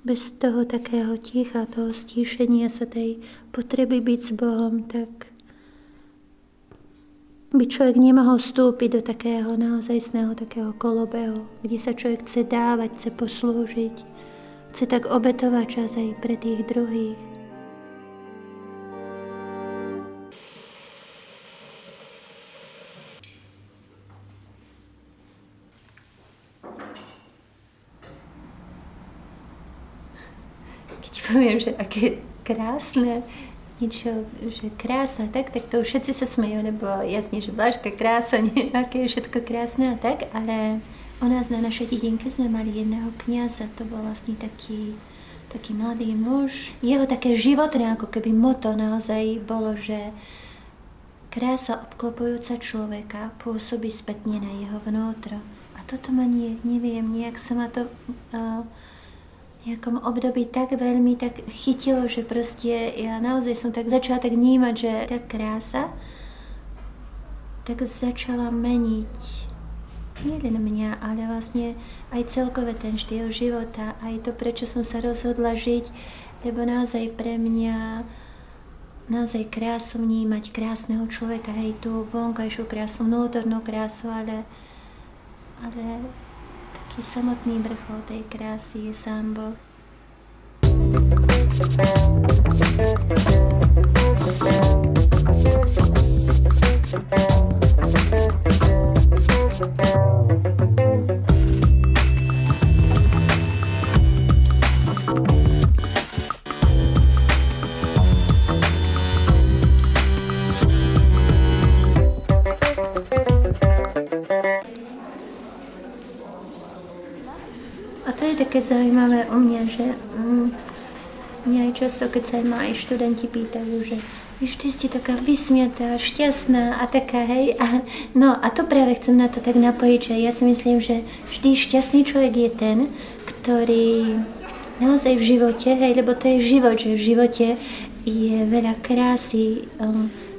Bez toho takého ticha, toho stíšenia sa tej potreby byť s Bohom, tak by človek nemohol vstúpiť do takého naozajstného takého kolobehu, kde sa človek chce dávať, chce poslúžiť, chce tak obetovať čas aj pre tých druhých. Keď poviem, že aké krásne, niečo, že krása, tak to všetci sa smejú, lebo jasne, že Blažka krása, nie, aké je všetko krásne a tak, ale u nás na našej dedinke sme mali jedného kňaza, to bol vlastne taký mladý muž. Jeho také životné, ako keby moto naozaj bolo, že krása obklopujúca človeka pôsobí spätne na jeho vnútro. A toto ma neviem, nejak sa ma to nejakom období tak veľmi tak chytilo, že proste ja naozaj som tak začala tak vnímať, že tá krása tak začala meniť nielen mňa, ale vlastne aj celkové ten štýl života, aj to, prečo som sa rozhodla žiť, lebo naozaj pre mňa naozaj krásu vnímať krásneho človeka, aj tú vonkajšiu krásu, vnútornú krásu, ale taký samotný vrchol tej krásy je sám Boh. A to je také zaujímavé u mňa, že mňa aj často, keď sa ma aj študenti pýtajú, že ty ste taká vysmiatá, šťastná a taká, hej. A to práve chcem na to tak napojiť, že ja si myslím, že vždy šťastný človek je ten, ktorý naozaj v živote, hej, lebo to je život, že v živote je veľa krásy,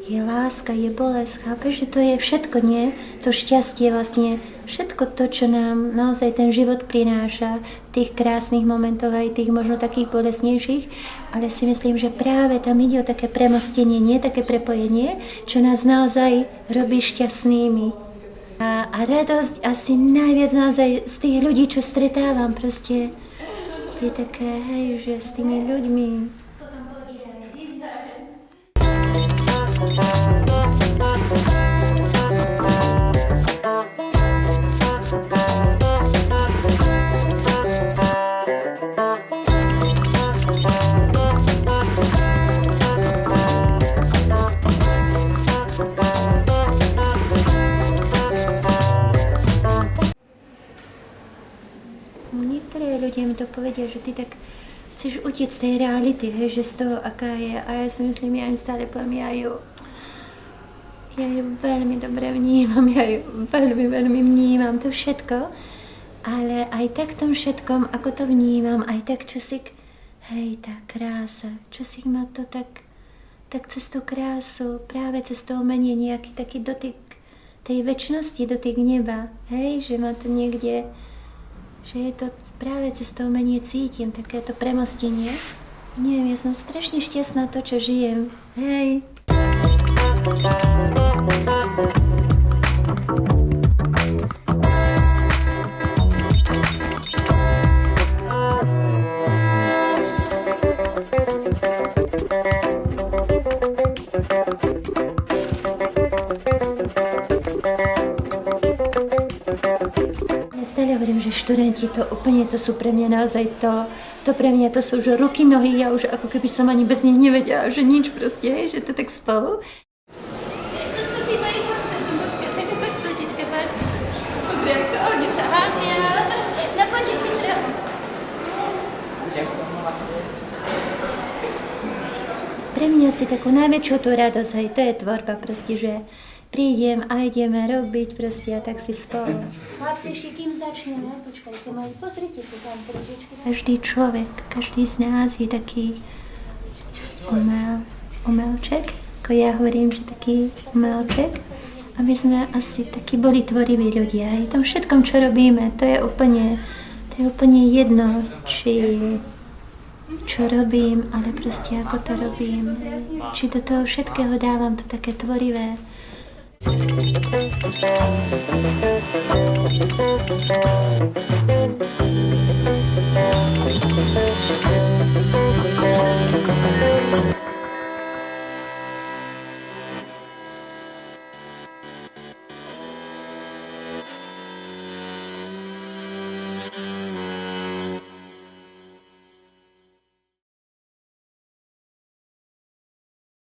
je láska, je bolesť, chápeš, že to je všetko, nie? To šťastie vlastne, všetko to, čo nám naozaj ten život prináša, tých krásnych momentoch, aj tých možno takých bolesnejších, ale si myslím, že práve tam ide o také premostenie, nie také prepojenie, čo nás naozaj robí šťastnými. A radosť asi najviac naozaj z tých ľudí, čo stretávam, proste to je také, hej, že s tými ľuďmi. Niektoré ľudia mi to povedia, že ty tak chceš utiec z tej reality, hej, že z toho, aká je. A ja si myslím, ja im stále poviem, ja ju veľmi dobre vnímam, ja ju veľmi vnímam, to všetko. Ale aj tak v tom všetkom, ako to vnímam, aj tak čosík, hej, tá krása, čosík ma to tak cez tú krásu, práve cez to umenie nejaký taký dotyk tej večnosti, dotyk neba, hej, že ma to niekde, že je to práve cez to umenie cítim, takéto premostenie. Neviem, ja som strašne šťastná to, čo žijem, hej. Stále hovorím, že študenti to úplne, to sú pre mňa naozaj to pre mňa to sú už ruky, nohy, ja už ako keby som ani bez nich nevedela, že nič proste, že to tak spolu. To sú tí moji borce, do Moskva, tak sadička, pozri, jak sa oni sa hápia. Pre mňa si takú najväčšiu tú radosť, hej, to je tvorba proste, že prídem a ideme robiť proste a tak si spolu. Chlapci, ešte kým začneme, počkajte moji, pozrite si tam trošičky. Každý človek, každý z nás je taký umelček, ako ja hovorím, že taký umelček. A my sme asi takí boli tvoriví ľudia. Aj v tom všetkom, čo robíme, to je úplne jedno, čo robím, ale proste ako to robím. Či do toho všetkého dávam to také tvorivé.